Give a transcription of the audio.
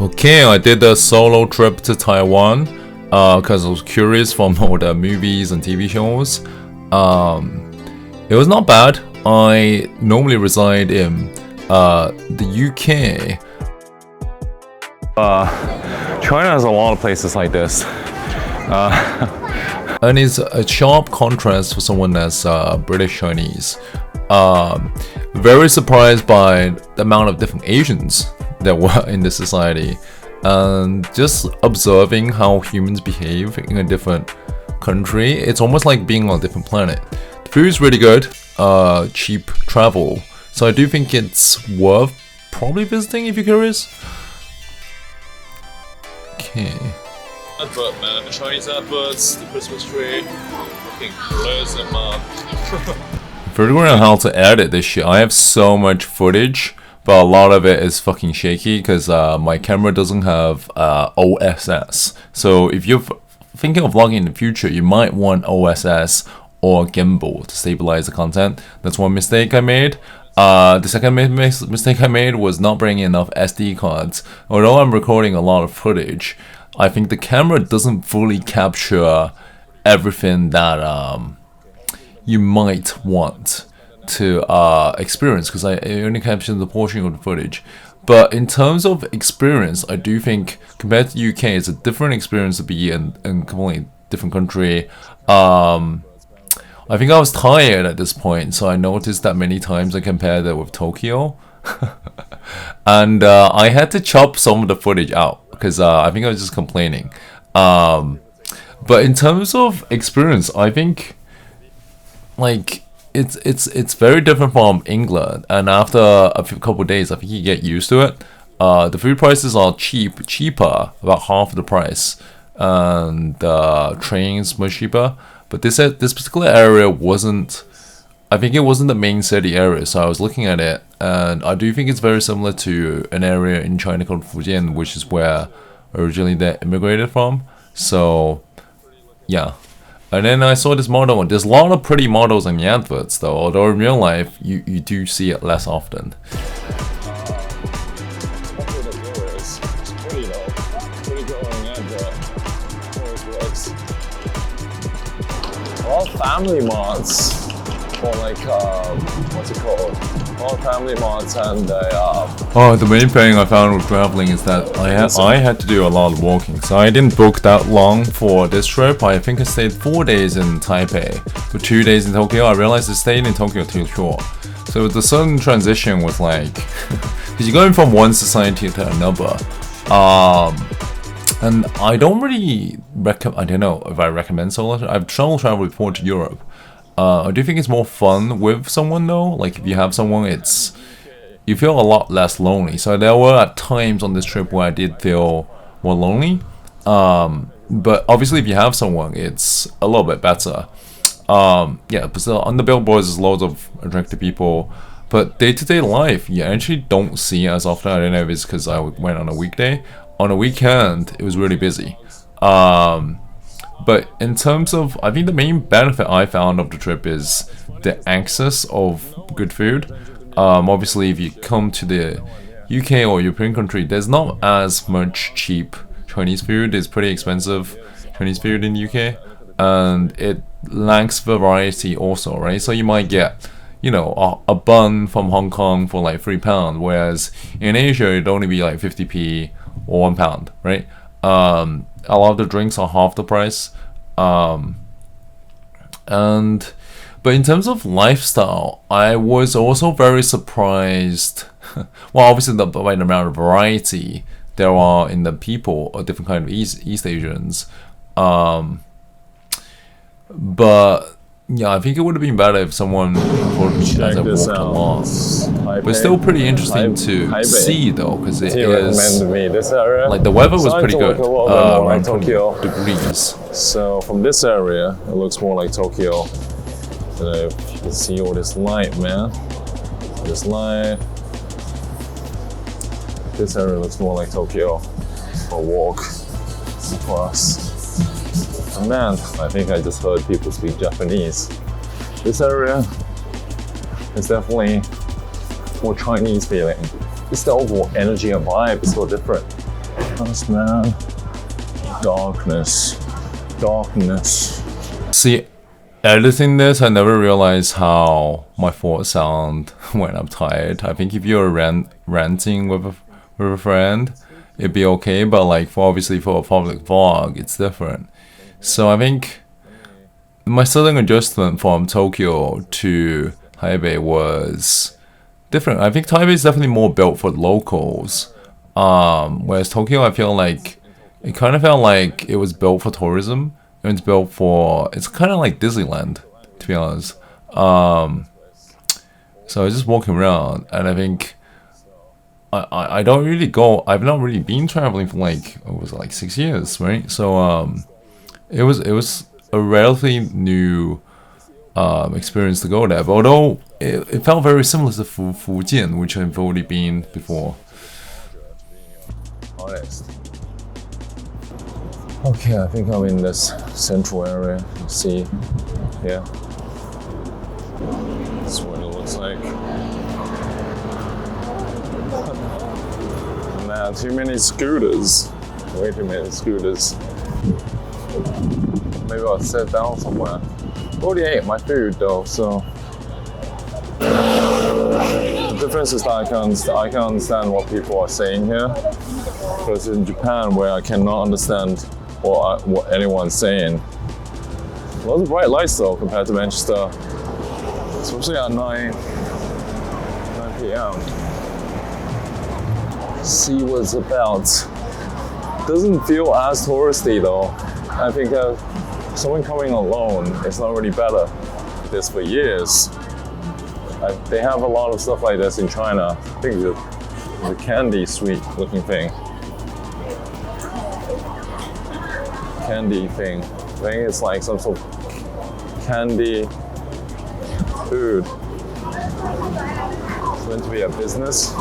Okay, I did a solo trip to Taiwan because I was curious from all the movies and TV shows. It was not bad. I normally reside in the UK. China has a lot of places like this. And it's a sharp contrast for someone that's British Chinese. Very surprised by the amount of different Asians there were in the society, and just observing how humans behave in a different country. It's almost like being on a different planet. The food is really good, cheap travel, so I do think it's worth probably visiting if you're curious. Okay. Advert, man. The Chinese adverts, the Christmas tree, fucking blows them up. Figuring out how to edit this shit. I have so much footage, but a lot of it is fucking shaky because my camera doesn't have OSS. So if you're thinking of vlogging in the future, you might want OSS or gimbal to stabilize the content. That's one mistake I made. The second mistake I made was not bringing enough SD cards. Although I'm recording a lot of footage, I think the camera doesn't fully capture everything that you might want to experience, because I only captured the portion of the footage. But in terms of experience, I do think compared to UK, it's a different experience to be in a completely different country. I think I was tired at this point, so I noticed that many times I compared it with Tokyo. And I had to chop some of the footage out because I think I was just complaining. But in terms of experience, I think like it's very different from England, and after a couple of days I think you get used to it. The food prices are cheaper, about half the price, and trains much cheaper. But this particular area wasn't, I think it wasn't the main city area, so I was looking at it, and I do think it's very similar to an area in China called Fujian, which is where originally they immigrated from. So yeah. And then I saw this model, and there's a lot of pretty models in the adverts though, although in real life you do see it less often. All family mods, or like what's it called? All family mods, and the main thing I found with traveling is that I had to do a lot of walking. So I didn't book that long for this trip. I think I stayed 4 days in Taipei with 2 days in Tokyo. I realized I stayed in Tokyo too short. So the sudden transition was like, because you're going from one society to another. And I don't really I don't know if I recommend solo. I've traveled before to Europe. I do think it's more fun with someone though. Like if you have someone, you feel a lot less lonely. So there were times on this trip where I did feel more lonely. But obviously if you have someone, it's a little bit better. Yeah, but still on the billboards there's loads of attractive people. But day-to-day life, you actually don't see as often. I don't know if it's because I went on a weekday. On a weekend, it was really busy. But in terms of, I think the main benefit I found of the trip is the access of good food. Obviously, if you come to the UK or European country, there's not as much cheap Chinese food. It's pretty expensive Chinese food in the UK, and it lacks variety also, right? So you might get, you know, a bun from Hong Kong for like £3, whereas in Asia it'd only be like 50p or £1, right? A lot of the drinks are half the price. But in terms of lifestyle, I was also very surprised. Well, obviously by the amount of variety there are in the people of different kind of East Asians. But yeah, I think it would have been better if someone as I walked along. But it's still pretty interesting to see though, because it is this area. Like the weather was pretty good, around like 20 Tokyo degrees. So from this area, it looks more like Tokyo. You can see all this light, man. This light. This area looks more like Tokyo for a walk for us. And man, I think I just heard people speak Japanese. This area is definitely more Chinese feeling. It's the overall energy and vibe is so different. Us, man. Darkness. See, editing this, I never realized how my thoughts sound when I'm tired. I think if you're ranting with a friend, it'd be okay, but like obviously for a public vlog, it's different. So I think my sudden adjustment from Tokyo to Taipei was different. I think Taipei is definitely more built for locals, whereas Tokyo, I feel like it kind of felt like it was built for tourism. It's built for, it's kind of like Disneyland, to be honest. So I was just walking around, and I think I don't really go. I've not really been traveling for like, it was like 6 years, right? So it was a relatively new experience to go there. But although it felt very similar to Fujian, which I've already been before. Honest. Okay, I think I'm in this central area. You see here. That's what it looks like. Man, too many scooters. Way too many scooters. Maybe I'll sit down somewhere. Already ate my food though, so. The difference is that I can understand what people are saying here. Because in Japan, where I cannot understand what anyone's saying. Lots of bright lights though compared to Manchester, especially at 9 p.m. See what's about. Doesn't feel as touristy though. I think someone coming alone is not really better. This for years. They have a lot of stuff like this in China. I think the candy sweet looking thing. Candy thing. I think it's like some sort of candy food. It's meant to be a business.